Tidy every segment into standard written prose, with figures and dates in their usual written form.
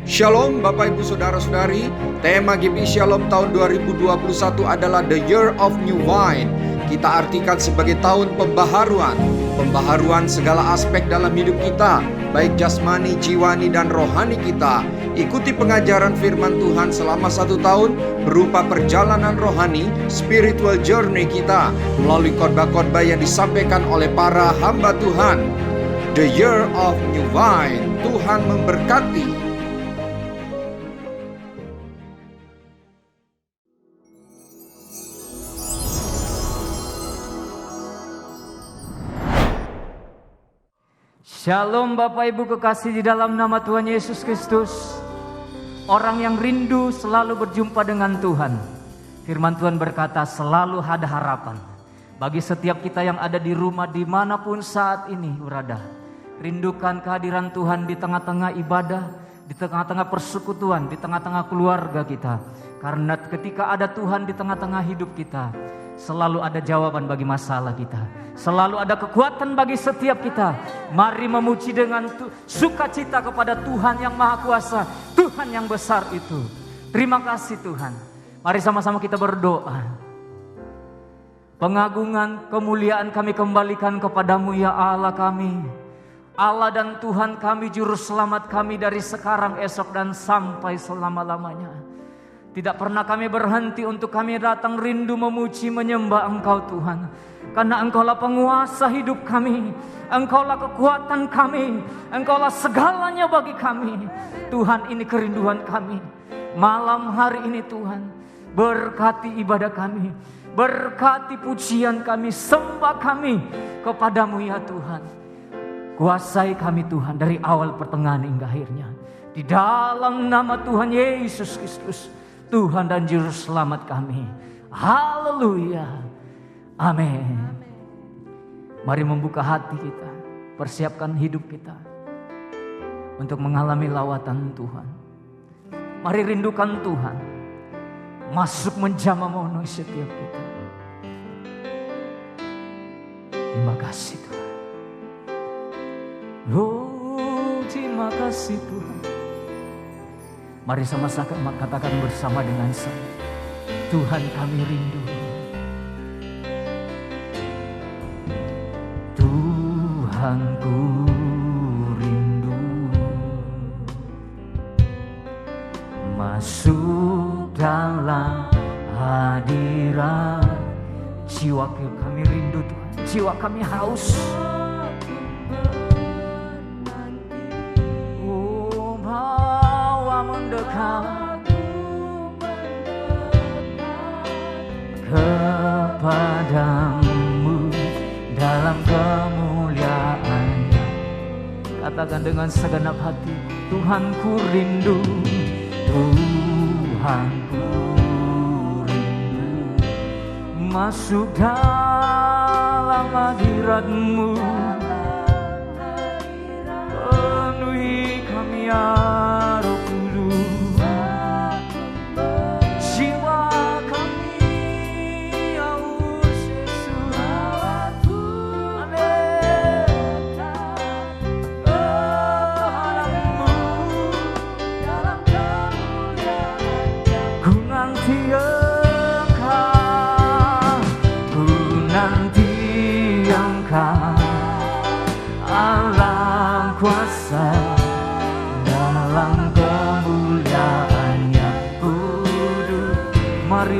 Shalom Bapak Ibu Saudara-saudari, tema GPI Shalom tahun 2021 adalah The Year of New Wine. Kita artikan sebagai tahun pembaharuan. Pembaharuan segala aspek dalam hidup kita, baik jasmani, jiwani, dan rohani kita. Ikuti pengajaran firman Tuhan selama 1 tahun berupa perjalanan rohani, spiritual journey kita melalui khotbah-khotbah yang disampaikan oleh para hamba Tuhan. The Year of New Wine. Tuhan memberkati. Shalom Bapak Ibu kekasih di dalam nama Tuhan Yesus Kristus. Orang yang rindu selalu berjumpa dengan Tuhan. Firman Tuhan berkata selalu ada harapan. Bagi setiap kita yang ada di rumah dimanapun saat ini berada. Rindukan kehadiran Tuhan di tengah-tengah ibadah, di tengah-tengah persekutuan, di tengah-tengah keluarga kita. Karena ketika ada Tuhan di tengah-tengah hidup kita, selalu ada jawaban bagi masalah kita. Selalu ada kekuatan bagi setiap kita. Mari memuji dengan sukacita kepada Tuhan yang Maha Kuasa, Tuhan yang besar itu. Terima kasih Tuhan. Mari sama-sama kita berdoa. Pengagungan, kemuliaan kami kembalikan kepadamu ya Allah kami. Allah dan Tuhan kami, juru selamat kami dari sekarang, esok, dan sampai selama-lamanya. Tidak pernah kami berhenti untuk kami datang rindu memuji menyembah Engkau Tuhan. Karena Engkaulah penguasa hidup kami. Engkaulah kekuatan kami. Engkaulah segalanya bagi kami. Tuhan, ini kerinduan kami. Malam hari ini Tuhan, berkati ibadah kami. Berkati pujian kami, sembah kami kepadamu ya Tuhan. Kuasai kami Tuhan dari awal pertengahan hingga akhirnya. Di dalam nama Tuhan Yesus Kristus, Tuhan dan Juru Selamat kami. Haleluya. Amin. Mari membuka hati kita. Persiapkan hidup kita untuk mengalami lawatan Tuhan. Mari rindukan Tuhan. Masuk menjamah memenuhi setiap kita. Terima kasih Tuhan. Oh, terima kasih Tuhan. Mari sama-sama katakan bersama dengan saya. Tuhan kami rindu. Tuhanku rindu masuk dalam hadirat. Jiwa kami rindu Tuhan. Jiwa kami haus. Kepadamu dalam kemuliaan-Nya. Katakan dengan segenap hati, Tuhanku rindu, Tuhanku rindu masuk dalam hadirat-Mu. Penuhi kami ya Roh Kudus. Allah kuasa dalam kemuliaan-Nya kudus. Mari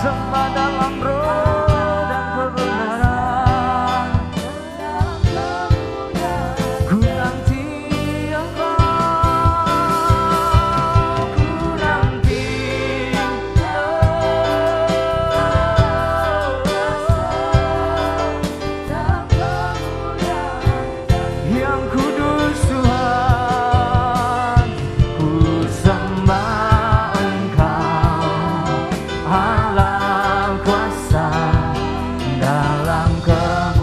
sembah dalam roh dan kebenaran. Ku nanti Engkau, ku nanti yang kudus Tuhan, ku sembah Engkau, Allah kuasa dalam kemuliaan.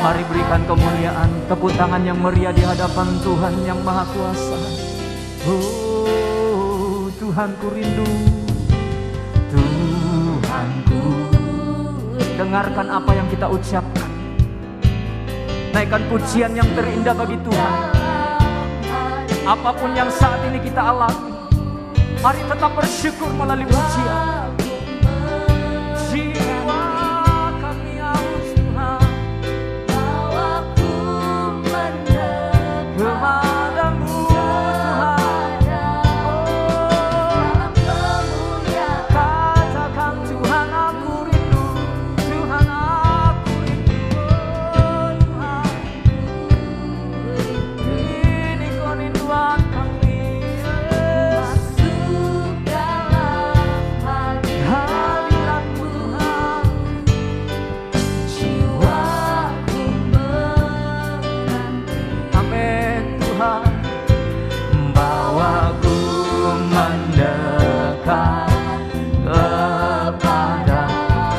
Mari berikan kemuliaan, tepuk tangan yang meriah di hadapan Tuhan yang Maha Kuasa. Oh, Tuhanku rindu, Tuhanku. Dengarkan apa yang kita ucapkan. Naikkan pujian yang terindah bagi Tuhan. Apapun yang saat ini kita alami, mari tetap bersyukur melalui pujian. Jiwa kami haus Tuhan, bawaku mendekat kepadamu Tuhan. Katakan Tuhan aku rindu, Tuhan aku rindu Tuhan. Ini kerinduan kami, masuk dalam hadirat-Mu Tuhan. Jiwaku menanti, amin Tuhan. Bawaku mendekat kepada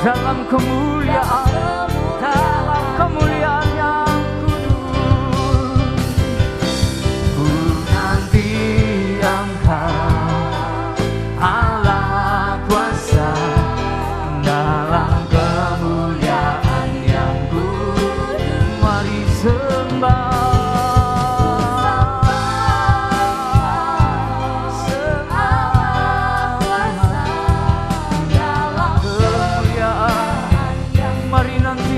dalam kemuliaan, dalam kemuliaan yang kudus. Ku nanti Engkau Allah kuasa dalam kemuliaan yang kudus. Mari sembah.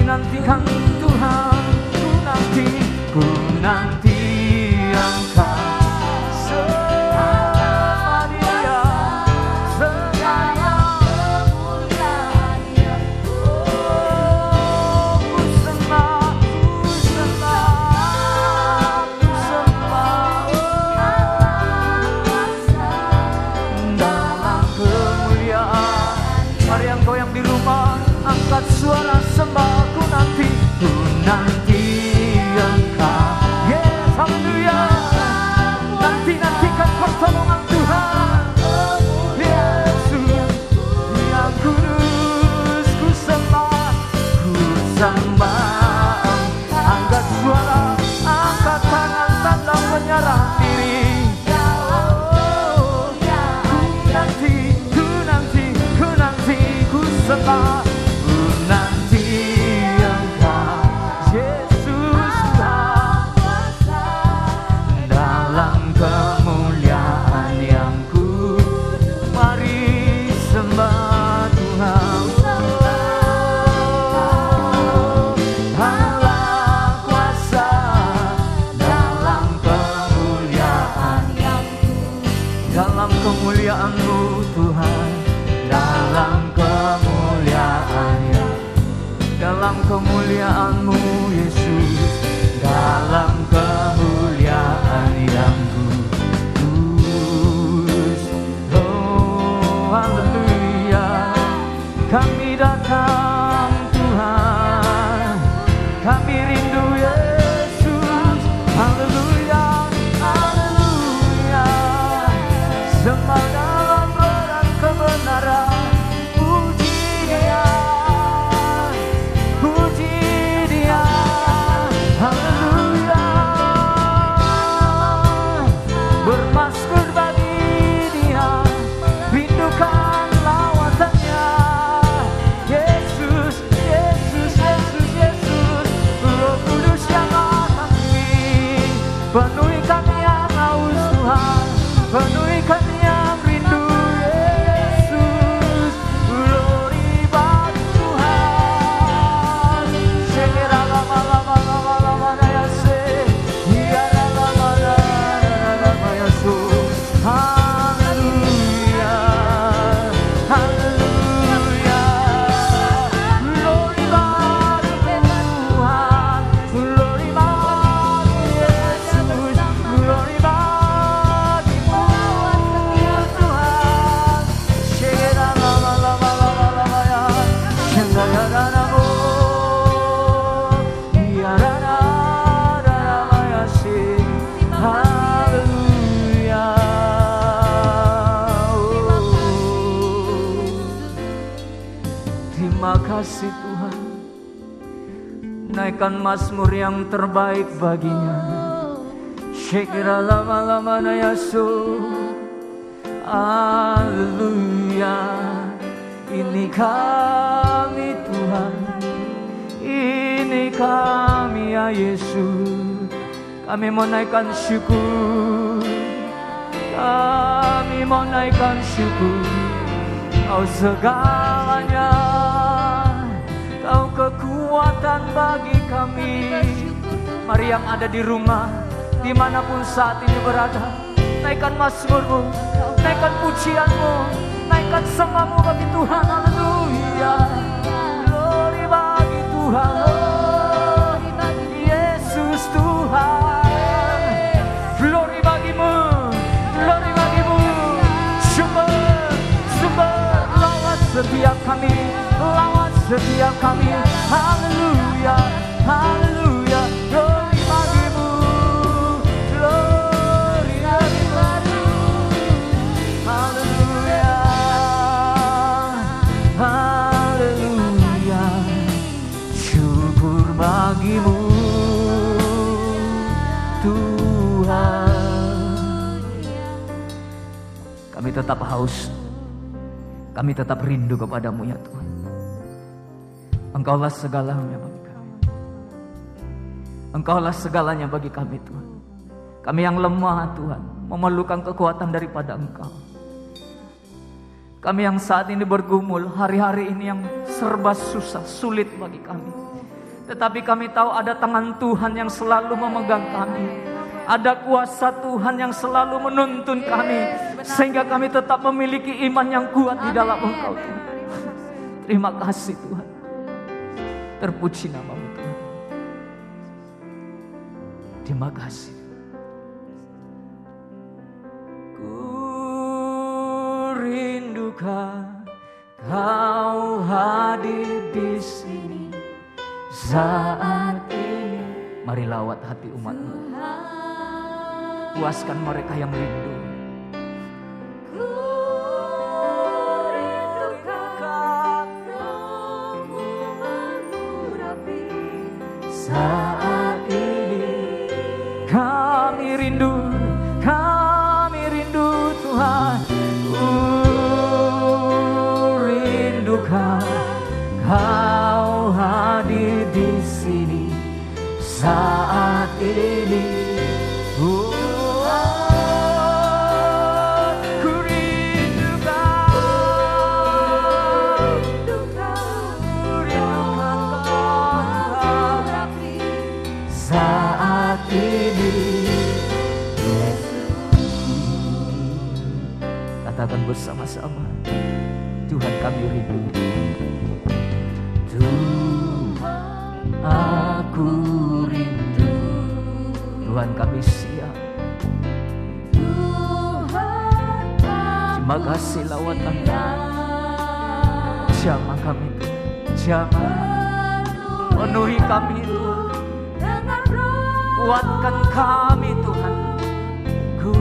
Nantikan Tuhan, ku nanti Engkau selama Dia, selama kemuliaan yang kudus. Ku sembah, ku sembah, ku sembah dalam kemuliaan. Mari engkau yang di rumah angkat suara sembah. Ku nanti Engkau, yes, haleluya. Nantikan pertolongan Tuhan, Yesus yang kudus. Ku sembah, angkat suara, angkat tangan, tanda menyerah diri. Ku nanti, ku sembah. Kemuliaan yang kudus, mari sembah Tuhan. Allah kuasa dalam kemuliaan yang kudus, dalam kemuliaan-Mu Tuhan, dalam kemuliaan yang, dalam kemuliaan-Mu Yesus, dalam kemuliaan yang haleluya. Kami datang Tuhan, kami rindu Yesus. Haleluya, haleluya. Sembah dalam roh dan kebenaran. Puji Dia, puji Dia. Haleluya. Bermasmur bagi Dia, rindukan lawatannya. Yesus, Yesus, Yesus, Yesus. Roh Kudus yang alami, penuhi kami yang haus Tuhan, penuhi kami yang rindu Yesus. Glory bagi Tuhan. Segera lama-lama ya se, ya lama-lama ya su. Haleluya, haleluya. Glory bagi Tuhan, glory bagi Yesus, glory bagi Tuhan. Segera lama-lama ya, segera lama ya lama ya se. Haleluya. Terima kasih Tuhan. Naikkan mazmur yang terbaik baginya. Segera lama-lama ya Yesus. Haleluya. Ini kami Tuhan, ini kami ya Yesus. Kami mau naikkan syukur, kami mau naikkan syukur. Kau segalanya, Kau kekuatan bagi kami. Mari yang ada di rumah, dimanapun saat ini berada, naikkan mazmurmu, naikkan pujianmu, naikkan sembahmu bagi Tuhan. Haleluya. Glory bagi Tuhan. Yesus Tuhan. Glory bagimu, glory bagimu. Sumber lawat setiap kami, lawat setiap kami. Haleluya, haleluya. Glory bagimu, glory bagimu. Haleluya, haleluya. Syukur bagimu Tuhan. Kami tetap haus, kami tetap rindu kepadamu ya Tuhan. Engkaulah segalanya bagi kami. Engkaulah segalanya bagi kami Tuhan. Kami yang lemah Tuhan, memerlukan kekuatan daripada Engkau. Kami yang saat ini bergumul, hari-hari ini yang serba susah, sulit bagi kami. Tetapi kami tahu ada tangan Tuhan yang selalu memegang kami. Ada kuasa Tuhan yang selalu menuntun kami, sehingga kami tetap memiliki iman yang kuat di dalam Engkau Tuhan. Terima kasih Tuhan. Terpuji namamu Tuhan. Terima kasih. Ku rindukan Kau hadir di sini saat ini. Mari lawat hati umatmu. Puaskan mereka yang rindu. Ku rindukan Kau mengurapi saat ini. Kami rindu Tuhan. Ku rindukan Kau hadir di sini saat ini. Katakan bersama-sama, Tuhan kami rindu. Tuhan aku rindu, Tuhan kami siap. Terima kasih lawatan jamah kami Tuhan, jamah penuhi kami Tuhan, kuatkan kami Tuhan. Ku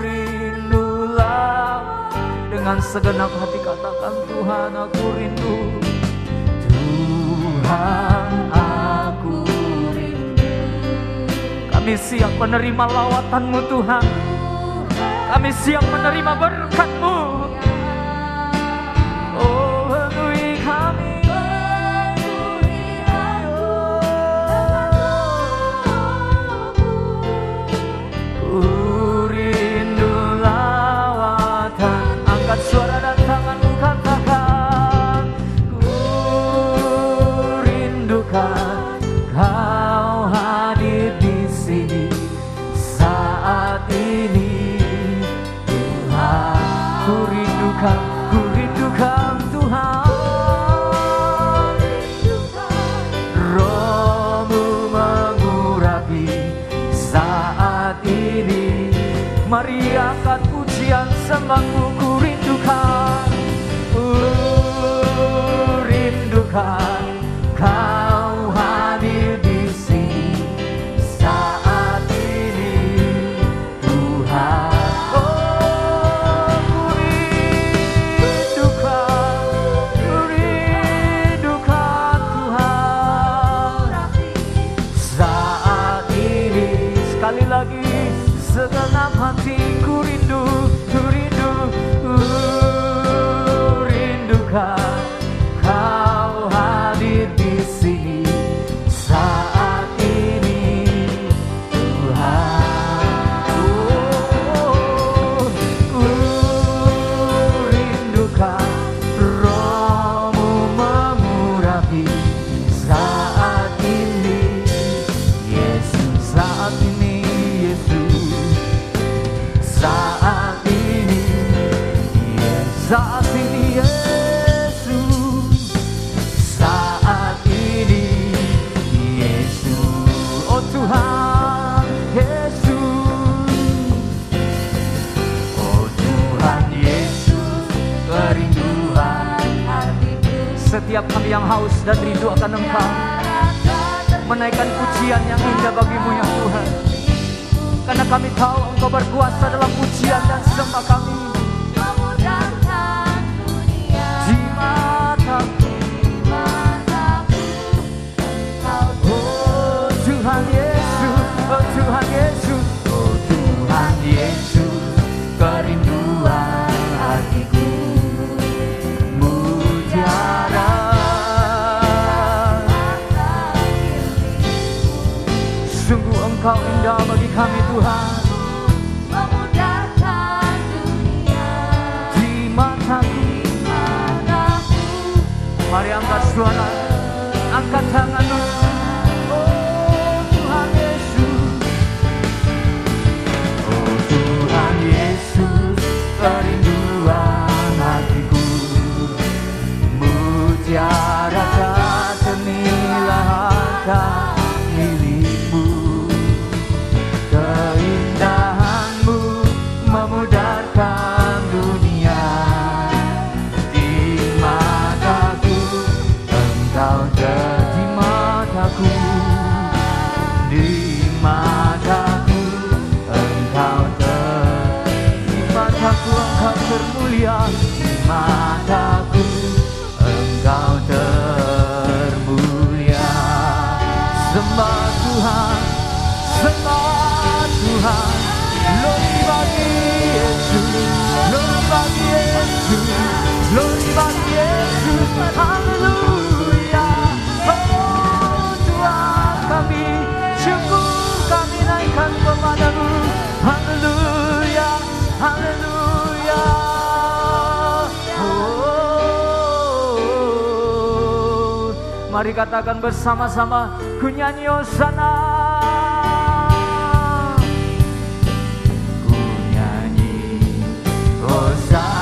rindulah dengan segenap hati, katakan Tuhan aku rindu. Tuhan aku rindu. Kami siap menerima lawatan-Mu Tuhan. Kami siap menerima berkat-Mu. Oh penuhi kami. Angkat suara dan tanganmu, katakan ku rindukan Kau hadir di sini saat ini Tuhan. Ku rindukan Tuhan. Roh-Mu mengurapi saat ini. Mari angkat pujian sembahmu. Rindukan Kau hadir di sini saat ini Tuhan. Oh ku rindukan Tuhan saat ini. Sekali lagi segenap hatiku rindu. Rindukan Kau hadir di sini saat setiap kami yang haus dan rindu akan Engkau, menaikkan pujian yang indah bagi-Mu ya Tuhan. Karena kami tahu Engkau berkuasa dalam pujian dan sembah kami. Di mataku, oh Tuhan Yesus, oh Tuhan Yesus, oh Tuhan Yesus, kerinduan hatiku mutiara. Sungguh Engkau indah bagi kami Tuhan. Memudahkan dunia Di mataku, mari angkat suara, angkat tanganmu. Oh Tuhan Yesus, oh Tuhan Yesus, kerinduan hatiku mutiara tak ternilai harga milikmu. Keindahanmu memudarkan dunia. Di mataku Engkau di mataku, di mataku Engkau di mataku Engkau termulia. Di mataku Engkau termulia. Sembah Tuhan, sembah Tuhan. Glory bagi Yesus, glory bagi Yesus, glory bagi Yesus. Haleluya. Oh Tuhan kami, syukur kami naikkan kepadamu. Haleluya, haleluya. Oh, mari katakan bersama-sama, ku nyanyi Hosana. Ku nyanyi Hosana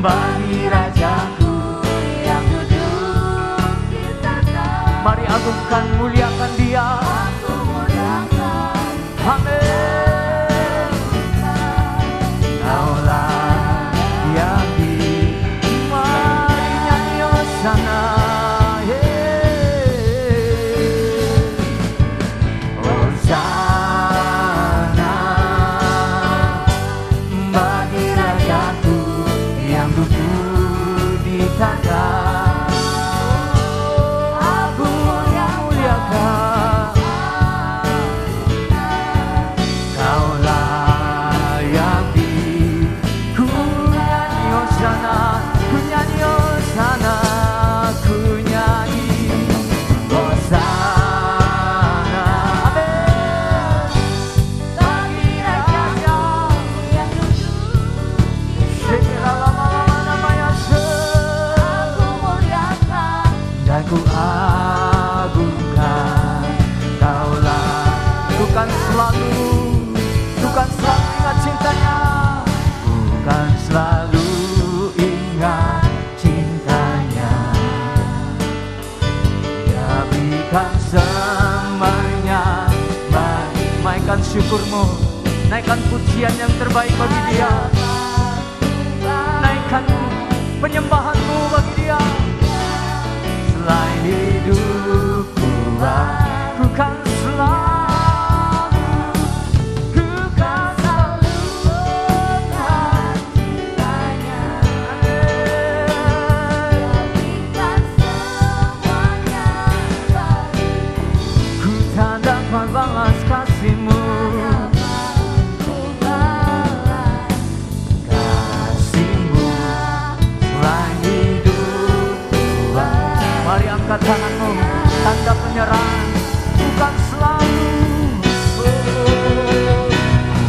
bagi Rajaku yang duduk di tahta. Mari agungkan, muliakan Dia. Aku muliakan Amin. Kaulah yang di, mari nyanyi Hosana. Hosana bagi Rajaku yang duduk di tahta. Aku muliakan, Kaulah yang di, ku nyanyi Hosana, ku nyanyi Hosana, ku nyanyi Hosana. Amin. bagi Rajaku yang duduk di Segera lama-lama namanya Aku muliakan dan ku agungkan. Kaulah, ku kan selalu ingat cintanya, ku kan selalu ingat cintanya. Dia berikan semuanya, naikkan syukurmu, naikkan pujian yang terbaik bagi Dia, naikkan penyembahanmu bagi Dia. Selain hidupku, aku kan selalu, ku kan selalu Tuhan cintanya. Berikan semuanya bagiku. ku tak dapat balas kasih-Mu, Ku balas kasih-Mu selain hidupku. Mari angkat tanganmu, tanda penyerahan. Bukan selalu,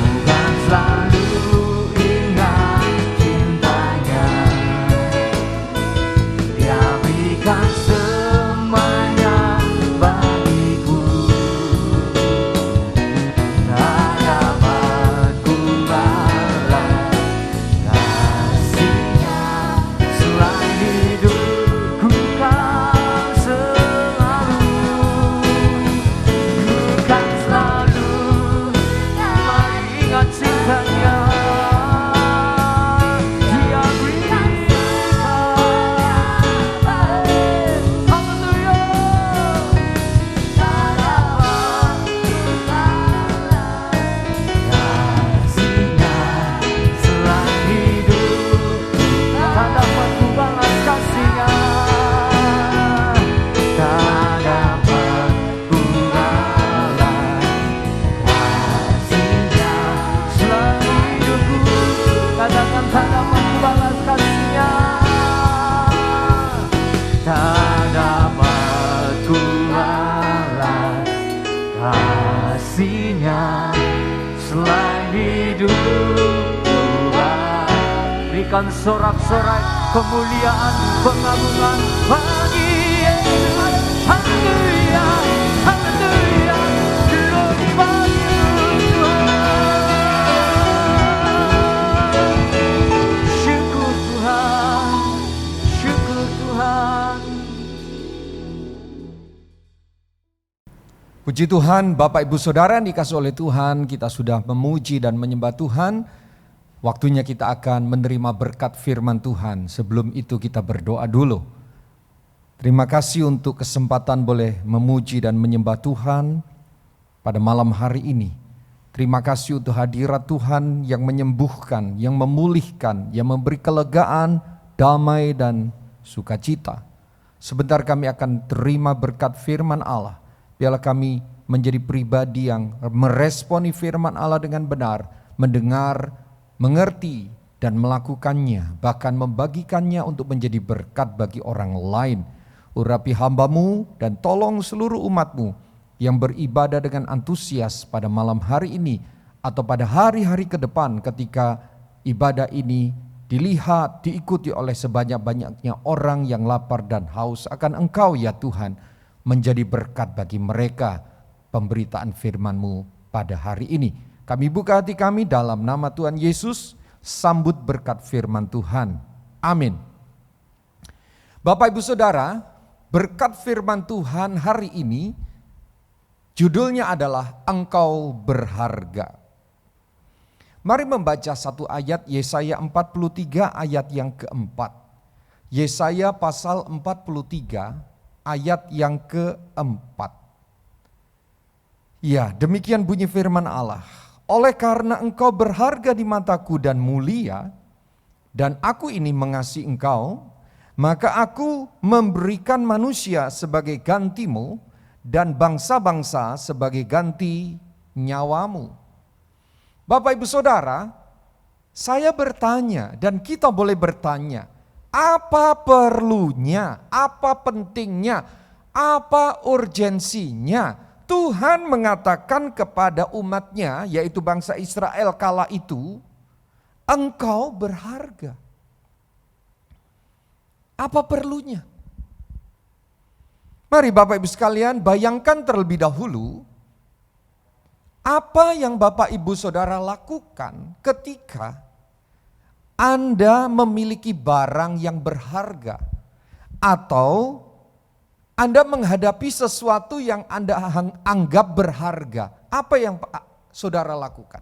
bukan selalu ingat cintanya. Dia berikan semuanya bagiku. kasih-Nya selain hidup Tuhan. Berikan sorak-sorai kemuliaan, pengagungan bagi Yesus. Haleluya, haleluya, glory bagi Tuhan. Syukur Tuhan, syukur Tuhan. Puji Tuhan, Bapak Ibu Saudara yang dikasihi oleh Tuhan, kita sudah memuji dan menyembah Tuhan. Waktunya kita akan menerima berkat firman Tuhan. Sebelum itu kita berdoa dulu. Terima kasih untuk kesempatan boleh memuji dan menyembah Tuhan pada malam hari ini. Terima kasih untuk hadirat Tuhan yang menyembuhkan, yang memulihkan, yang memberi kelegaan, damai dan sukacita. Sebentar kami akan terima berkat firman Allah. Biarlah kami menjadi pribadi yang meresponi firman Allah dengan benar, mendengar, mengerti, dan melakukannya, bahkan membagikannya untuk menjadi berkat bagi orang lain. Urapi hamba-Mu dan tolong seluruh umat-Mu yang beribadah dengan antusias pada malam hari ini atau pada hari-hari ke depan ketika ibadah ini dilihat, diikuti oleh sebanyak-banyaknya orang yang lapar dan haus akan Engkau ya Tuhan, menjadi berkat bagi mereka pemberitaan firman-Mu pada hari ini. Kami buka hati kami dalam nama Tuhan Yesus, sambut berkat firman Tuhan. Amin. Bapak Ibu Saudara, berkat firman Tuhan hari ini judulnya adalah Engkau Berharga. Mari membaca satu ayat Yesaya 43 ayat yang keempat. Yesaya pasal 43 ayat yang keempat. Ya, demikian bunyi firman Allah. Oleh karena engkau berharga di mataku dan mulia, dan aku ini mengasihi engkau, maka aku memberikan manusia sebagai gantimu, dan bangsa-bangsa sebagai ganti nyawamu. Bapak Ibu Saudara, saya bertanya dan kita boleh bertanya, apa perlunya, apa pentingnya, apa urgensinya Tuhan mengatakan kepada umatnya, yaitu bangsa Israel kala itu, engkau berharga. Apa perlunya? Mari Bapak Ibu sekalian bayangkan terlebih dahulu, apa yang Bapak Ibu Saudara lakukan ketika Anda memiliki barang yang berharga atau Anda menghadapi sesuatu yang Anda anggap berharga. Apa yang saudara lakukan?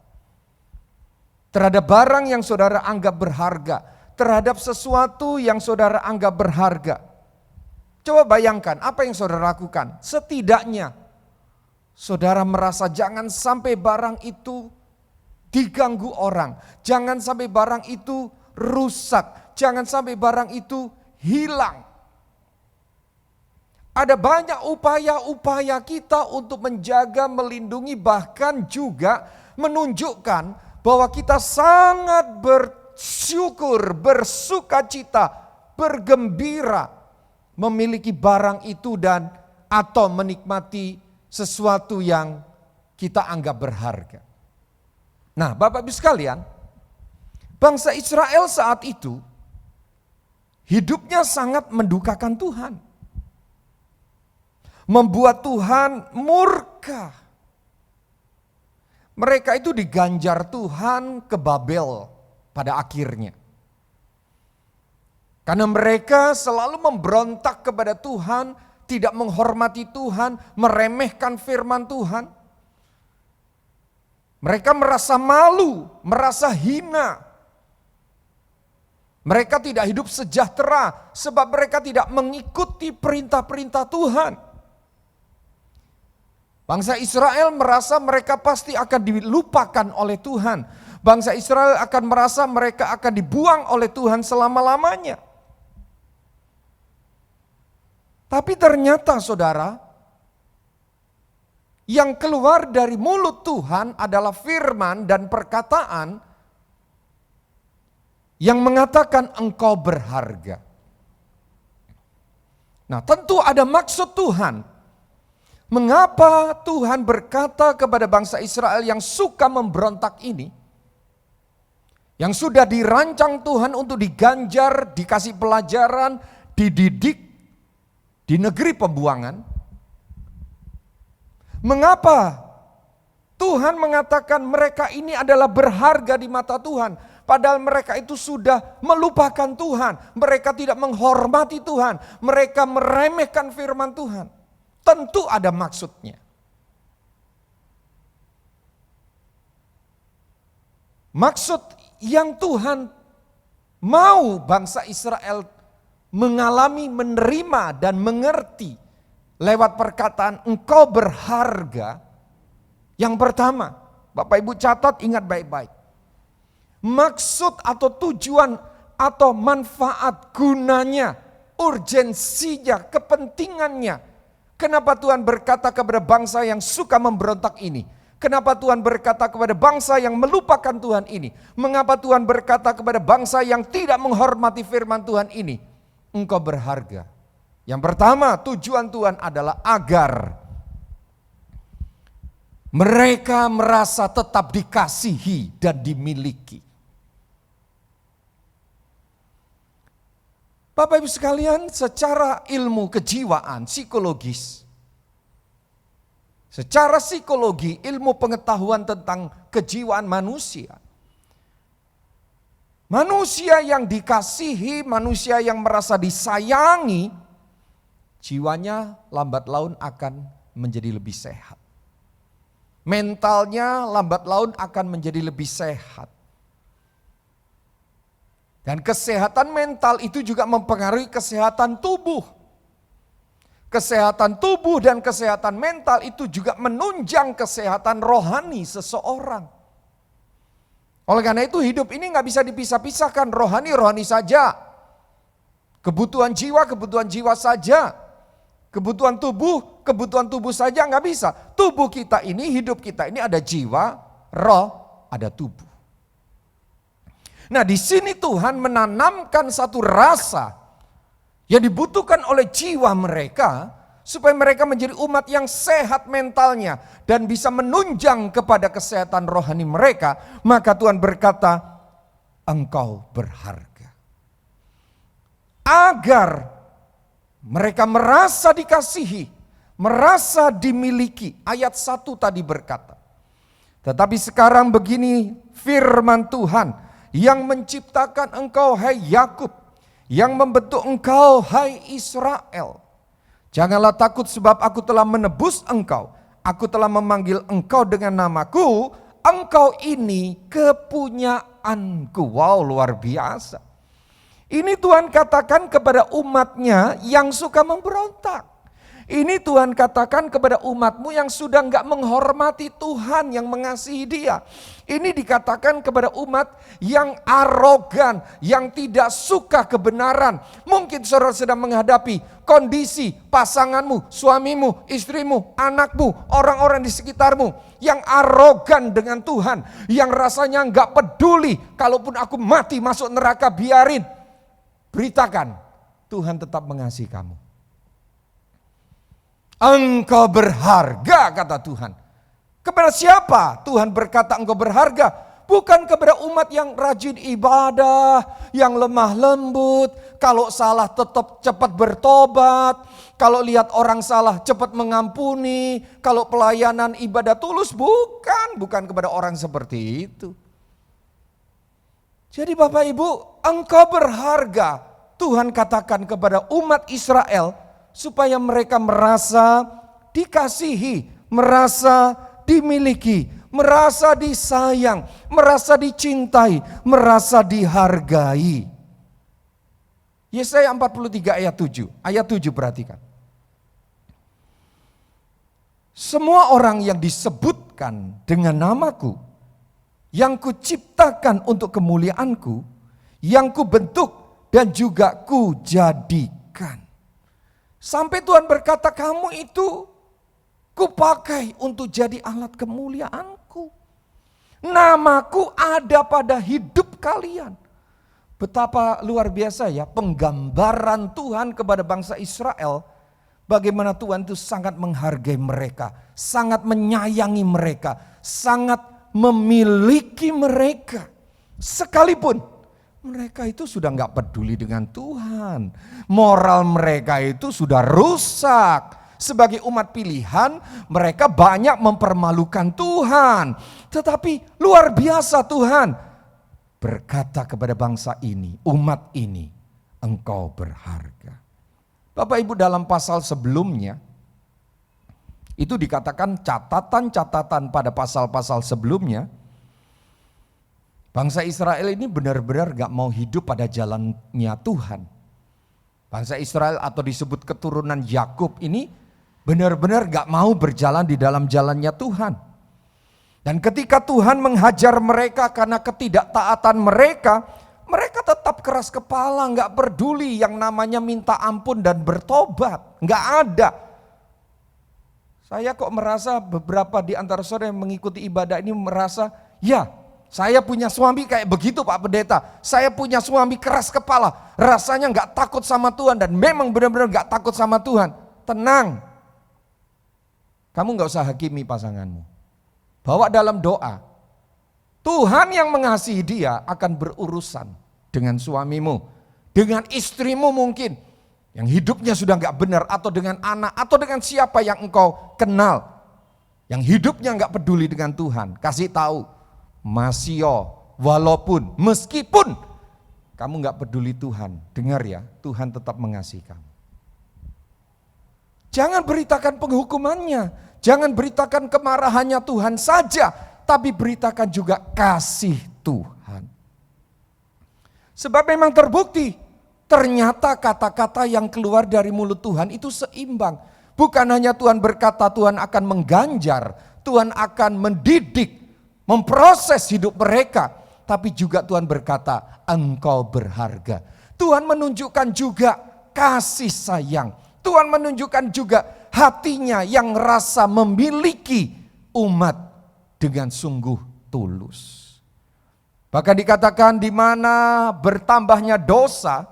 Terhadap barang yang saudara anggap berharga, terhadap sesuatu yang saudara anggap berharga. Coba bayangkan apa yang saudara lakukan. Setidaknya saudara merasa jangan sampai barang itu diganggu orang. Jangan sampai barang itu rusak. Jangan sampai barang itu hilang. Ada banyak upaya-upaya kita untuk menjaga, melindungi, bahkan juga menunjukkan bahwa kita sangat bersyukur, bersukacita, bergembira memiliki barang itu dan atau menikmati sesuatu yang kita anggap berharga. Nah, Bapak Ibu sekalian, bangsa Israel saat itu hidupnya sangat mendukakan Tuhan. Membuat Tuhan murka. Mereka itu diganjar Tuhan ke Babel pada akhirnya. Karena mereka selalu memberontak kepada Tuhan, tidak menghormati Tuhan, meremehkan firman Tuhan. Mereka merasa malu, merasa hina. Mereka tidak hidup sejahtera sebab mereka tidak mengikuti perintah-perintah Tuhan. Bangsa Israel merasa mereka pasti akan dilupakan oleh Tuhan. Bangsa Israel akan merasa mereka akan dibuang oleh Tuhan selama-lamanya. Tapi ternyata saudara, yang keluar dari mulut Tuhan adalah firman dan perkataan yang mengatakan engkau berharga. Nah, tentu ada maksud Tuhan. Mengapa Tuhan berkata kepada bangsa Israel yang suka memberontak ini, yang sudah dirancang Tuhan untuk diganjar, dikasih pelajaran, dididik di negeri pembuangan? Mengapa Tuhan mengatakan mereka ini adalah berharga di mata Tuhan? Padahal mereka itu sudah melupakan Tuhan. Mereka tidak menghormati Tuhan. Mereka meremehkan firman Tuhan. Tentu ada maksudnya. Maksud yang Tuhan mau bangsa Israel mengalami, menerima dan mengerti lewat perkataan engkau berharga. Yang pertama, Bapak Ibu catat, ingat baik-baik. Maksud atau tujuan atau manfaat, gunanya, urgensinya, kepentingannya. Kenapa Tuhan berkata kepada bangsa yang suka memberontak ini? Kenapa Tuhan berkata kepada bangsa yang melupakan Tuhan ini? Mengapa Tuhan berkata kepada bangsa yang tidak menghormati firman Tuhan ini? Engkau berharga. Yang pertama, tujuan Tuhan adalah agar mereka merasa tetap dikasihi dan dimiliki. Bapak Ibu sekalian, secara ilmu kejiwaan, psikologis, secara psikologi, ilmu pengetahuan tentang kejiwaan manusia. Manusia yang dikasihi, manusia yang merasa disayangi, jiwanya lambat laun akan menjadi lebih sehat. Mentalnya lambat laun akan menjadi lebih sehat. Dan kesehatan mental itu juga mempengaruhi kesehatan tubuh. Kesehatan tubuh dan kesehatan mental itu juga menunjang kesehatan rohani seseorang. Oleh karena itu hidup ini gak bisa dipisah-pisahkan, rohani saja. Kebutuhan jiwa saja. Kebutuhan tubuh saja gak bisa. Tubuh kita ini, hidup kita ini ada jiwa, roh, ada tubuh. Nah, di sini Tuhan menanamkan satu rasa yang dibutuhkan oleh jiwa mereka supaya mereka menjadi umat yang sehat mentalnya dan bisa menunjang kepada kesehatan rohani mereka. Maka Tuhan berkata, engkau berharga. Agar mereka merasa dikasihi, merasa dimiliki. Ayat 1 tadi berkata, tetapi sekarang begini firman Tuhan, yang menciptakan engkau hai Yakub, yang membentuk engkau hai Israel. Janganlah takut sebab aku telah menebus engkau. Aku telah memanggil engkau dengan namaku. Engkau ini kepunyaanku. Wow, luar biasa. Ini Tuhan katakan kepada umatnya yang suka memberontak. Ini Tuhan katakan kepada umatmu yang sudah enggak menghormati Tuhan, yang mengasihi Dia. Ini dikatakan kepada umat yang arogan, yang tidak suka kebenaran. Mungkin saudara sedang menghadapi kondisi pasanganmu, suamimu, istrimu, anakmu, orang-orang di sekitarmu yang arogan dengan Tuhan, yang rasanya enggak peduli, kalaupun aku mati masuk neraka biarin. Beritakan, Tuhan tetap mengasihi kamu. Engkau berharga, kata Tuhan. Kepada siapa Tuhan berkata engkau berharga? Bukan kepada umat yang rajin ibadah, yang lemah lembut, kalau salah tetap cepat bertobat, kalau lihat orang salah cepat mengampuni, kalau pelayanan ibadah tulus, bukan kepada orang seperti itu. Jadi Bapak Ibu, engkau berharga. Tuhan katakan kepada umat Israel, supaya mereka merasa dikasihi, merasa dimiliki, merasa disayang, merasa dicintai, merasa dihargai. Yesaya 43 ayat 7. Ayat 7 perhatikan. Semua orang yang disebutkan dengan namaku, yang kuciptakan untuk kemuliaanku, yang kubentuk dan juga kujadikan. Sampai Tuhan berkata, kamu itu kupakai untuk jadi alat kemuliaanku. Namaku ada pada hidup kalian. Betapa luar biasa ya penggambaran Tuhan kepada bangsa Israel. Bagaimana Tuhan itu sangat menghargai mereka, sangat menyayangi mereka, sangat memiliki mereka. Sekalipun mereka itu sudah nggak peduli dengan Tuhan. Moral mereka itu sudah rusak. Sebagai umat pilihan, mereka banyak mempermalukan Tuhan. Tetapi luar biasa Tuhan berkata kepada bangsa ini, umat ini, engkau berharga. Bapak Ibu, dalam pasal sebelumnya, itu dikatakan catatan-catatan pada pasal-pasal sebelumnya, bangsa Israel ini benar-benar gak mau hidup pada jalannya Tuhan. Bangsa Israel atau disebut keturunan Yakub ini benar-benar gak mau berjalan di dalam jalannya Tuhan. Dan ketika Tuhan menghajar mereka karena ketidaktaatan mereka, mereka tetap keras kepala, gak peduli yang namanya minta ampun dan bertobat. Gak ada. Saya kok merasa beberapa di antara saudara yang mengikuti ibadah ini merasa, ya saya punya suami kayak begitu Pak Pendeta. Saya punya suami keras kepala, rasanya gak takut sama Tuhan dan memang benar-benar gak takut sama Tuhan. Tenang, kamu gak usah hakimi pasanganmu. Bawa dalam doa. Tuhan yang mengasihi dia akan berurusan dengan suamimu, dengan istrimu mungkin, yang hidupnya sudah gak benar, atau dengan anak, atau dengan siapa yang engkau kenal, yang hidupnya gak peduli dengan Tuhan. Kasih tahu, masio, walaupun, meskipun kamu gak peduli Tuhan, dengar ya, Tuhan tetap mengasihi kamu. Jangan beritakan penghukumannya, jangan beritakan kemarahannya Tuhan saja, tapi beritakan juga kasih Tuhan. Sebab memang terbukti, ternyata kata-kata yang keluar dari mulut Tuhan itu seimbang. Bukan hanya Tuhan berkata Tuhan akan mengganjar, Tuhan akan mendidik, memproses hidup mereka. Tapi juga Tuhan berkata, engkau berharga. Tuhan menunjukkan juga kasih sayang. Tuhan menunjukkan juga hatinya yang rasa memiliki umat dengan sungguh tulus. Bahkan dikatakan di mana bertambahnya dosa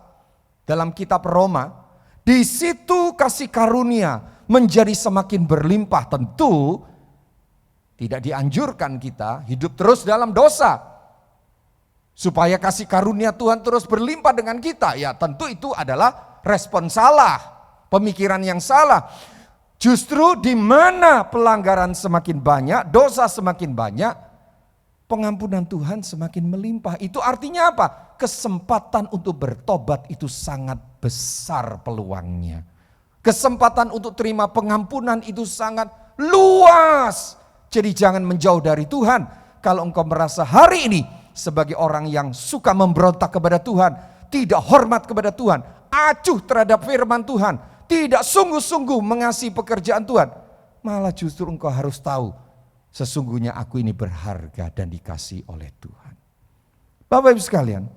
dalam kitab Roma, di situ kasih karunia menjadi semakin berlimpah. Tentu tidak dianjurkan kita hidup terus dalam dosa. Supaya kasih karunia Tuhan terus berlimpah dengan kita, ya tentu itu adalah respon salah, pemikiran yang salah. Justru di mana pelanggaran semakin banyak, dosa semakin banyak, pengampunan Tuhan semakin melimpah. Itu artinya apa? Kesempatan untuk bertobat itu sangat besar peluangnya. Kesempatan untuk terima pengampunan itu sangat luas. Jadi jangan menjauh dari Tuhan. Kalau engkau merasa hari ini sebagai orang yang suka memberontak kepada Tuhan, tidak hormat kepada Tuhan, acuh terhadap firman Tuhan, tidak sungguh-sungguh mengasihi pekerjaan Tuhan, malah justru engkau harus tahu, sesungguhnya aku ini berharga dan dikasihi oleh Tuhan. Bapak Ibu sekalian,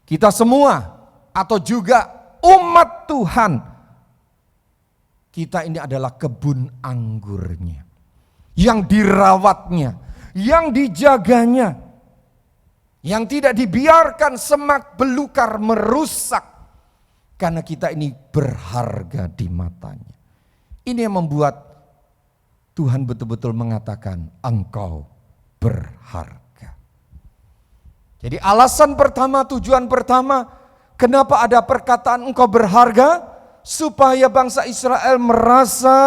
kita semua atau juga umat Tuhan, kita ini adalah kebun anggurnya, yang dirawatnya, yang dijaganya, yang tidak dibiarkan semak belukar merusak. Karena kita ini berharga di matanya. Ini yang membuat Tuhan betul-betul mengatakan engkau berharga. Jadi alasan pertama, tujuan pertama, kenapa ada perkataan engkau berharga? Supaya bangsa Israel merasa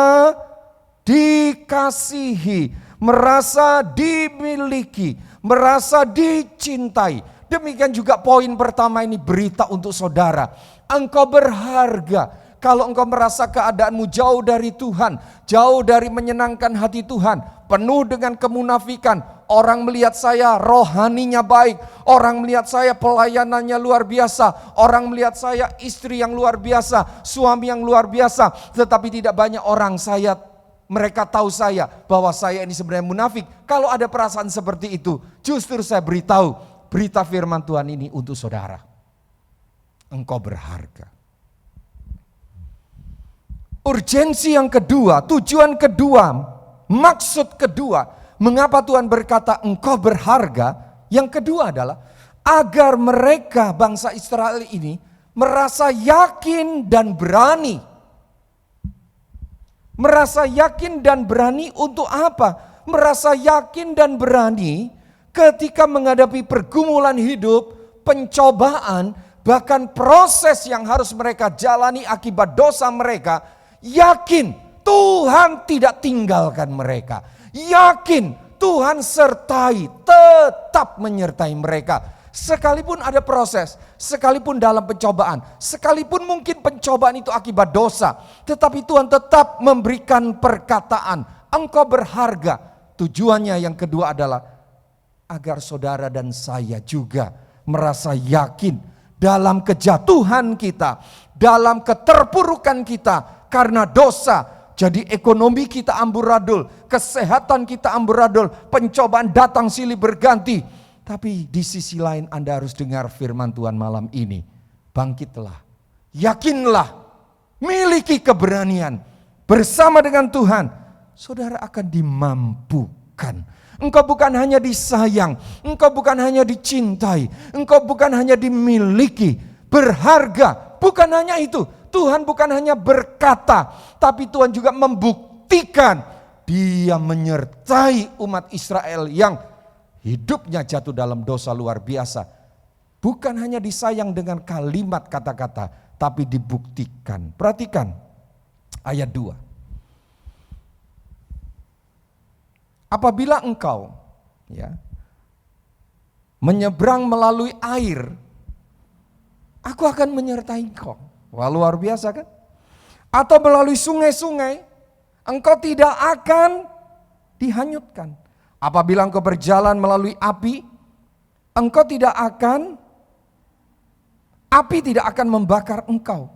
dikasihi, merasa dimiliki, merasa dicintai. Demikian juga poin pertama ini, berita untuk saudara. Engkau berharga. Kalau engkau merasa keadaanmu jauh dari Tuhan, jauh dari menyenangkan hati Tuhan, penuh dengan kemunafikan, orang melihat saya rohaninya baik, orang melihat saya pelayanannya luar biasa, orang melihat saya istri yang luar biasa, suami yang luar biasa, tetapi tidak banyak orang mereka tahu saya bahwa saya ini sebenarnya munafik. Kalau ada perasaan seperti itu, justru saya beritahu berita firman Tuhan ini untuk saudara. Engkau berharga. Urgensi yang kedua, tujuan kedua, maksud kedua, mengapa Tuhan berkata engkau berharga? Yang kedua adalah agar mereka bangsa Israel ini merasa yakin dan berani Merasa yakin dan berani untuk apa? Merasa yakin dan berani ketika menghadapi pergumulan hidup, pencobaan, bahkan proses yang harus mereka jalani akibat dosa mereka. Yakin Tuhan tidak tinggalkan mereka. Yakin Tuhan sertai, tetap menyertai mereka. Sekalipun ada proses, sekalipun dalam pencobaan, sekalipun mungkin pencobaan itu akibat dosa, tetapi Tuhan tetap memberikan perkataan, engkau berharga. Tujuannya yang kedua adalah agar saudara dan saya juga merasa yakin dalam kejatuhan kita, dalam keterpurukan kita karena dosa. Jadi ekonomi kita amburadul, kesehatan kita amburadul, pencobaan datang silih berganti. Tapi di sisi lain Anda harus dengar firman Tuhan malam ini. Bangkitlah, yakinlah, miliki keberanian. Bersama dengan Tuhan, saudara akan dimampukan. Engkau bukan hanya disayang, engkau bukan hanya dicintai, engkau bukan hanya dimiliki, berharga. Bukan hanya itu, Tuhan bukan hanya berkata, tapi Tuhan juga membuktikan Dia menyertai umat Israel yang hidupnya jatuh dalam dosa luar biasa. Bukan hanya disayang dengan kalimat kata-kata, tapi dibuktikan. Perhatikan ayat 2. Apabila engkau menyeberang melalui air, aku akan menyertai engkau. Wah, luar biasa kan? Atau melalui sungai-sungai, engkau tidak akan dihanyutkan. Apabila engkau berjalan melalui api, api tidak akan membakar engkau.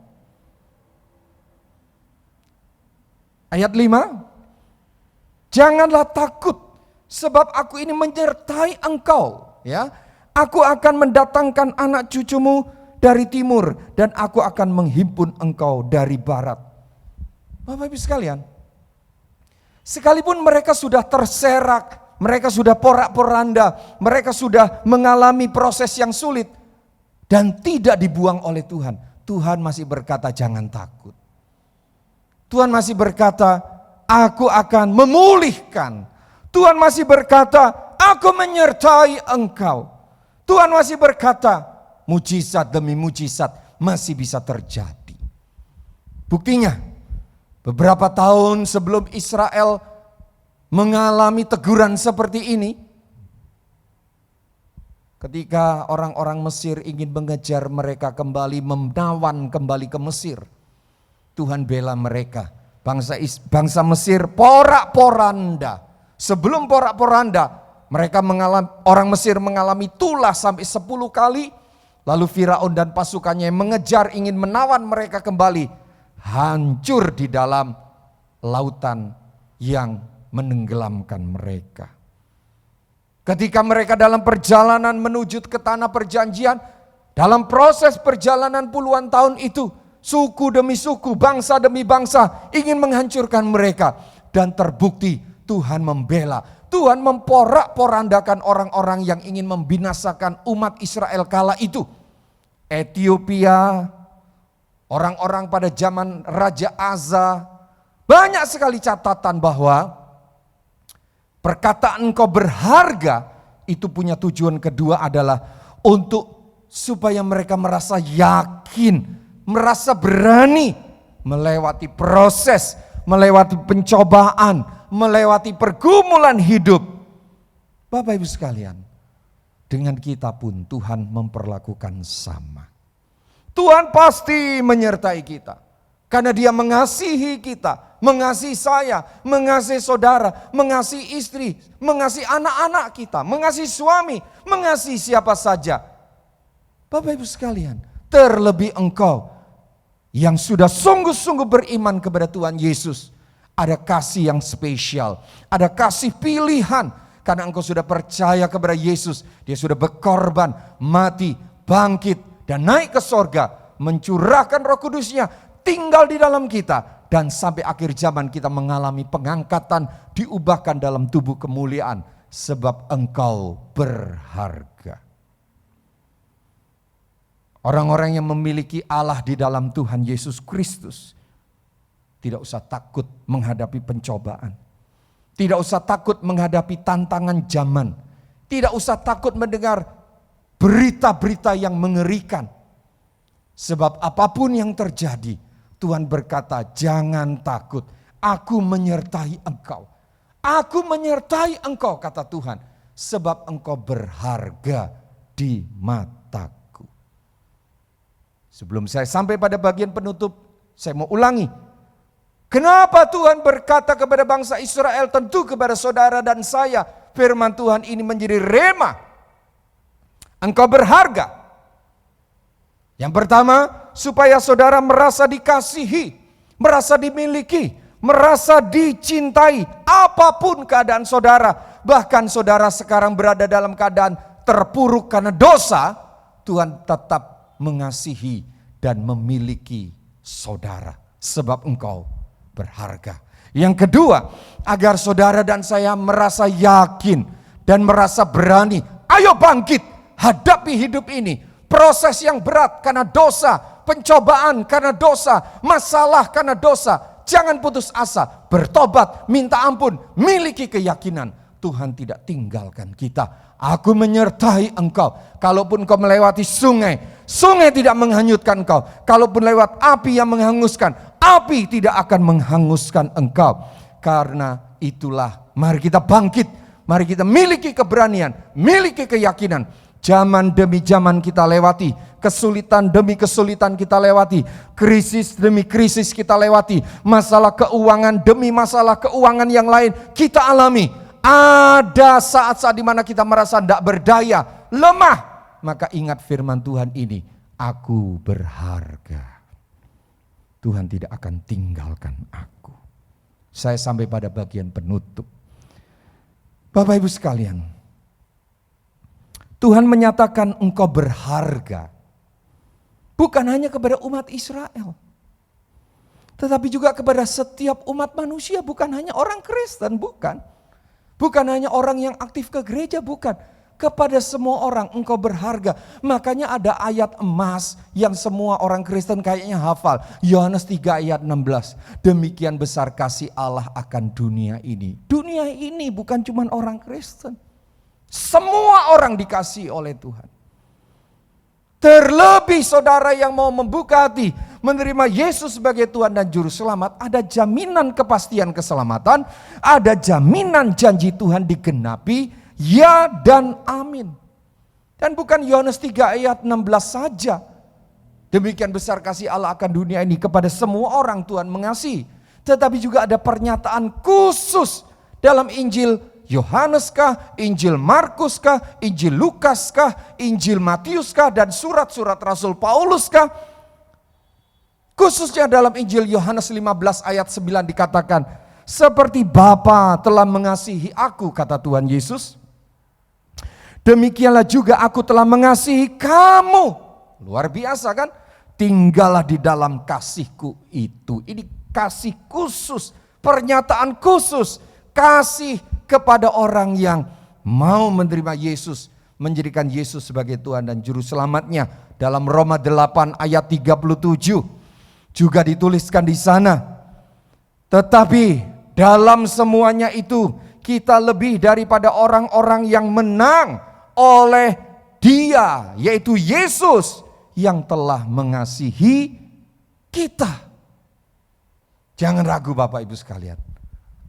Ayat 5, janganlah takut, sebab aku ini menyertai engkau. Aku akan mendatangkan anak cucumu dari timur, dan aku akan menghimpun engkau dari barat. Bapak Ibu sekalian, sekalipun mereka sudah terserak, mereka sudah porak-poranda, mereka sudah mengalami proses yang sulit dan tidak dibuang oleh Tuhan, Tuhan masih berkata jangan takut. Tuhan masih berkata aku akan memulihkan. Tuhan masih berkata aku menyertai engkau. Tuhan masih berkata mujizat demi mujizat masih bisa terjadi. Buktinya, beberapa tahun sebelum Israel mengalami teguran seperti ini, ketika orang-orang Mesir ingin mengejar mereka kembali, menawan kembali ke Mesir, Tuhan bela mereka. Bangsa Mesir porak-poranda. Sebelum porak-poranda, orang Mesir mengalami tulah sampai 10 kali. Lalu Firaun dan pasukannya mengejar, ingin menawan mereka kembali. Hancur di dalam lautan yang menenggelamkan mereka. Ketika mereka dalam perjalanan menuju ke tanah perjanjian, dalam proses perjalanan puluhan tahun itu, suku demi suku, bangsa demi bangsa ingin menghancurkan mereka. Dan terbukti Tuhan membela, Tuhan memporak-porandakan orang-orang yang ingin membinasakan umat Israel kala itu. Ethiopia, orang-orang pada zaman Raja Asa, banyak sekali catatan bahwa perkataan engkau berharga itu punya tujuan kedua adalah untuk supaya mereka merasa yakin, merasa berani melewati proses, melewati pencobaan, melewati pergumulan hidup. Bapak Ibu sekalian, dengan kita pun Tuhan memperlakukan sama. Tuhan pasti menyertai kita. Karena Dia mengasihi kita, mengasihi saya, mengasihi saudara, mengasihi istri, mengasihi anak-anak kita, mengasihi suami, mengasihi siapa saja. Bapak Ibu sekalian, terlebih engkau yang sudah sungguh-sungguh beriman kepada Tuhan Yesus. Ada kasih yang spesial, ada kasih pilihan. Karena engkau sudah percaya kepada Yesus, Dia sudah berkorban, mati, bangkit, dan naik ke sorga, mencurahkan Roh Kudus-Nya, tinggal di dalam kita, dan sampai akhir zaman kita mengalami pengangkatan, diubahkan dalam tubuh kemuliaan, sebab engkau berharga. Orang-orang yang memiliki Allah di dalam Tuhan Yesus Kristus, Tidak usah takut menghadapi pencobaan. Tidak usah takut menghadapi tantangan zaman. Tidak usah takut mendengar berita-berita yang mengerikan. Sebab apapun yang terjadi, Tuhan berkata, jangan takut. Aku menyertai engkau. Aku menyertai engkau, kata Tuhan. Sebab engkau berharga di mataku. Sebelum saya sampai pada bagian penutup, saya mau ulangi. Kenapa Tuhan berkata kepada bangsa Israel, tentu kepada saudara dan saya, firman Tuhan ini menjadi rema. Engkau berharga. Yang pertama, supaya saudara merasa dikasihi, merasa dimiliki, merasa dicintai, apapun keadaan saudara. Bahkan saudara sekarang berada dalam keadaan terpuruk karena dosa, Tuhan tetap mengasihi dan memiliki saudara. Sebab engkau berharga. Yang kedua, agar saudara dan saya merasa yakin dan merasa berani. Ayo bangkit, hadapi hidup ini. Proses yang berat karena dosa, pencobaan karena dosa, masalah karena dosa. Jangan putus asa, bertobat, minta ampun, miliki keyakinan. Tuhan tidak tinggalkan kita. Aku menyertai engkau. Kalaupun kau melewati sungai, sungai tidak menghanyutkan engkau. Kalaupun lewat api yang menghanguskan, api tidak akan menghanguskan engkau. Karena itulah, mari kita bangkit. Mari kita miliki keberanian, miliki keyakinan. Zaman demi zaman kita lewati, kesulitan demi kesulitan kita lewati, krisis demi krisis kita lewati, masalah keuangan demi masalah keuangan yang lain kita alami. Ada saat-saat di mana kita merasa tidak berdaya, lemah. Maka ingat firman Tuhan ini, aku berharga. Tuhan tidak akan tinggalkan aku. Saya sampai pada bagian penutup. Bapak Ibu sekalian, Tuhan menyatakan engkau berharga. Bukan hanya kepada umat Israel, tetapi juga kepada setiap umat manusia. Bukan hanya orang Kristen, bukan. Bukan hanya orang yang aktif ke gereja, bukan. Kepada semua orang engkau berharga. Makanya ada ayat emas yang semua orang Kristen kayaknya hafal. Yohanes 3 ayat 16. Demikian besar kasih Allah akan dunia ini. Dunia ini bukan cuma orang Kristen. Semua orang dikasihi oleh Tuhan. Terlebih saudara yang mau membuka hati, menerima Yesus sebagai Tuhan dan Juru Selamat, ada jaminan kepastian keselamatan, ada jaminan janji Tuhan digenapi, ya dan amin. Dan bukan Yohanes 3 ayat 16 saja. Demikian besar kasih Allah akan dunia ini, kepada semua orang Tuhan mengasihi. Tetapi juga ada pernyataan khusus dalam Injil Yohanes kah, Injil Markus kah, Injil Lukas kah, Injil Matius kah, dan surat-surat Rasul Paulus kah. Khususnya dalam Injil Yohanes 15 ayat 9 dikatakan, seperti Bapa telah mengasihi aku, kata Tuhan Yesus, demikianlah juga aku telah mengasihi kamu. Luar biasa kan? Tinggallah di dalam kasihku itu. Ini kasih khusus, pernyataan khusus, kasih kepada orang yang mau menerima Yesus, menjadikan Yesus sebagai Tuhan dan Juru Selamatnya. Dalam Roma 8 ayat 37 juga dituliskan di sana. Tetapi dalam semuanya itu kita lebih daripada orang-orang yang menang oleh Dia, yaitu Yesus yang telah mengasihi kita. Jangan ragu Bapak Ibu sekalian.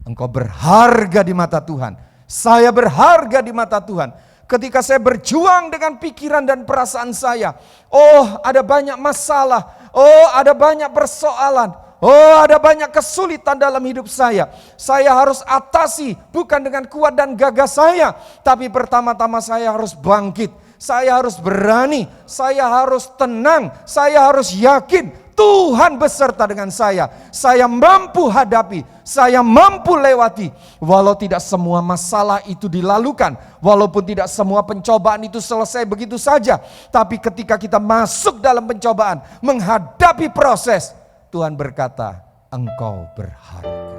Engkau berharga di mata Tuhan. Saya berharga di mata Tuhan. Ketika saya berjuang dengan pikiran dan perasaan saya. Oh, ada banyak masalah. Oh, ada banyak persoalan. Oh, ada banyak kesulitan dalam hidup saya. Saya harus atasi bukan dengan kuat dan gagah saya. Tapi pertama-tama saya harus bangkit. Saya harus berani. Saya harus tenang. Saya harus yakin. Tuhan beserta dengan saya. Saya mampu hadapi, saya mampu lewati. Walau tidak semua masalah itu dilalukan, walaupun tidak semua pencobaan itu selesai begitu saja. Tapi ketika kita masuk dalam pencobaan, menghadapi proses, Tuhan berkata, engkau berharga.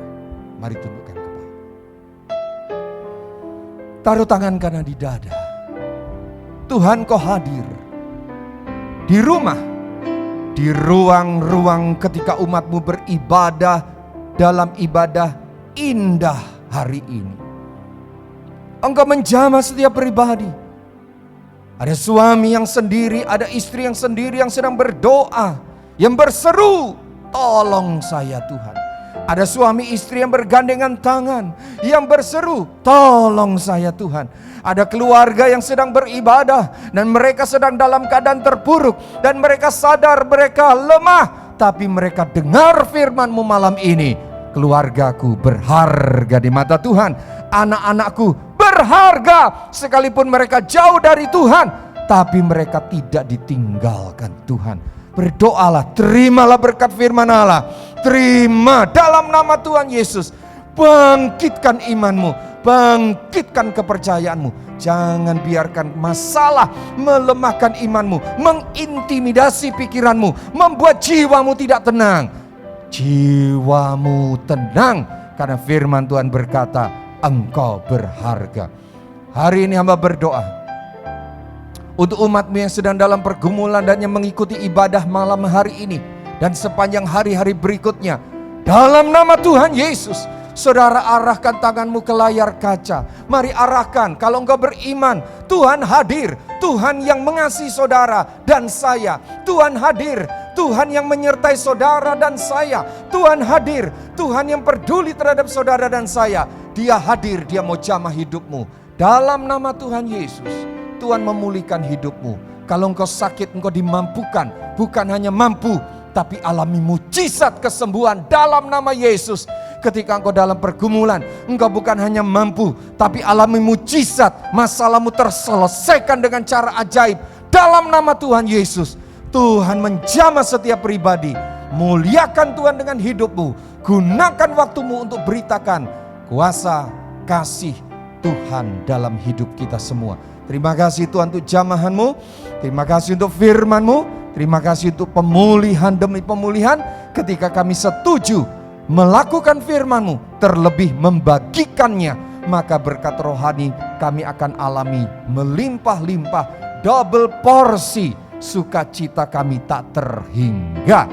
Mari tundukkan kepala. Taruh tangan kanan di dada. Tuhan, kau hadir di rumah, di ruang-ruang ketika umatmu beribadah dalam ibadah indah hari ini. Engkau menjamah setiap pribadi. Ada suami yang sendiri, ada istri yang sendiri yang sedang berdoa, yang berseru, tolong saya Tuhan. Ada suami istri yang bergandengan tangan, yang berseru, tolong saya Tuhan. Ada keluarga yang sedang beribadah dan mereka sedang dalam keadaan terpuruk dan mereka sadar mereka lemah, tapi mereka dengar firman-Mu malam ini. Keluargaku berharga di mata Tuhan, anak-anakku berharga sekalipun mereka jauh dari Tuhan, tapi mereka tidak ditinggalkan Tuhan. Berdoalah, terimalah berkat firman Allah. Terima dalam nama Tuhan Yesus. Bangkitkan imanmu, bangkitkan kepercayaanmu. Jangan biarkan masalah melemahkan imanmu, mengintimidasi pikiranmu, membuat jiwamu tidak tenang. Jiwamu tenang karena firman Tuhan berkata, engkau berharga. Hari ini hamba berdoa untuk umat-Mu yang sedang dalam pergumulan dan yang mengikuti ibadah malam hari ini dan sepanjang hari-hari berikutnya. Dalam nama Tuhan Yesus, saudara arahkan tanganmu ke layar kaca. Mari arahkan, kalau engkau beriman, Tuhan hadir. Tuhan yang mengasihi saudara dan saya. Tuhan hadir. Tuhan yang menyertai saudara dan saya. Tuhan hadir. Tuhan yang peduli terhadap saudara dan saya. Dia hadir, dia mau jamah hidupmu. Dalam nama Tuhan Yesus, Tuhan memulihkan hidupmu. Kalau engkau sakit, engkau dimampukan. Bukan hanya mampu, tapi alami mujizat kesembuhan dalam nama Yesus. Ketika engkau dalam pergumulan, engkau bukan hanya mampu, tapi alami mujizat. Masalahmu terselesaikan dengan cara ajaib dalam nama Tuhan Yesus. Tuhan menjamah setiap pribadi. Muliakan Tuhan dengan hidupmu. Gunakan waktumu untuk beritakan kuasa kasih Tuhan dalam hidup kita semua. Terima kasih Tuhan untuk jamahanmu. Terima kasih untuk firman-Mu. Terima kasih untuk pemulihan demi pemulihan. Ketika kami setuju melakukan firman-Mu, terlebih membagikannya, maka berkat rohani kami akan alami melimpah-limpah, double porsi. Sukacita kami tak terhingga.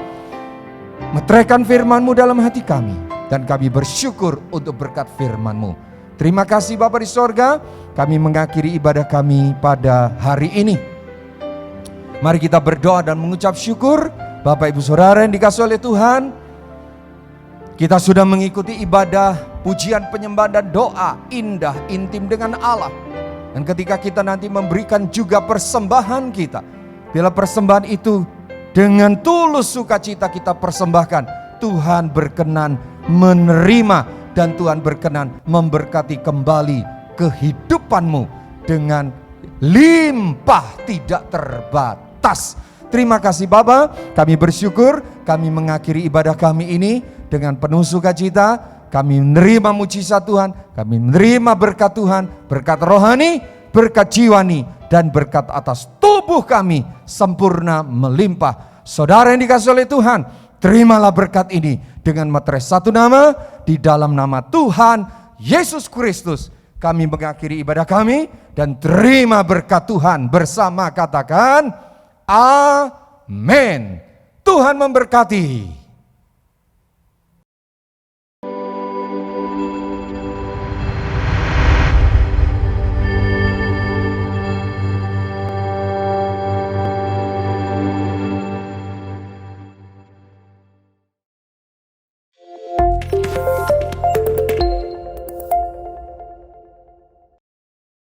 Meteraikan firman-Mu dalam hati kami, dan kami bersyukur untuk berkat firman-Mu. Terima kasih Bapa di sorga. Kami mengakhiri ibadah kami pada hari ini. Mari kita berdoa dan mengucap syukur. Bapak Ibu Saudara yang dikasihi oleh Tuhan, kita sudah mengikuti ibadah pujian, penyembahan dan doa indah, intim dengan Allah. Dan ketika kita nanti memberikan juga persembahan kita, bila persembahan itu dengan tulus sukacita kita persembahkan, Tuhan berkenan menerima dan Tuhan berkenan memberkati kembali kehidupanmu dengan limpah tidak terbatas. Terima kasih Bapa, kami bersyukur, kami mengakhiri ibadah kami ini dengan penuh sukacita. Kami menerima mujizat Tuhan, kami menerima berkat Tuhan, berkat rohani, berkat jiwani, dan berkat atas tubuh kami sempurna melimpah. Saudara yang dikasihi oleh Tuhan, terimalah berkat ini dengan meterai satu nama, di dalam nama Tuhan Yesus Kristus. Kami mengakhiri ibadah kami dan terima berkat Tuhan bersama katakan amin. Tuhan memberkati.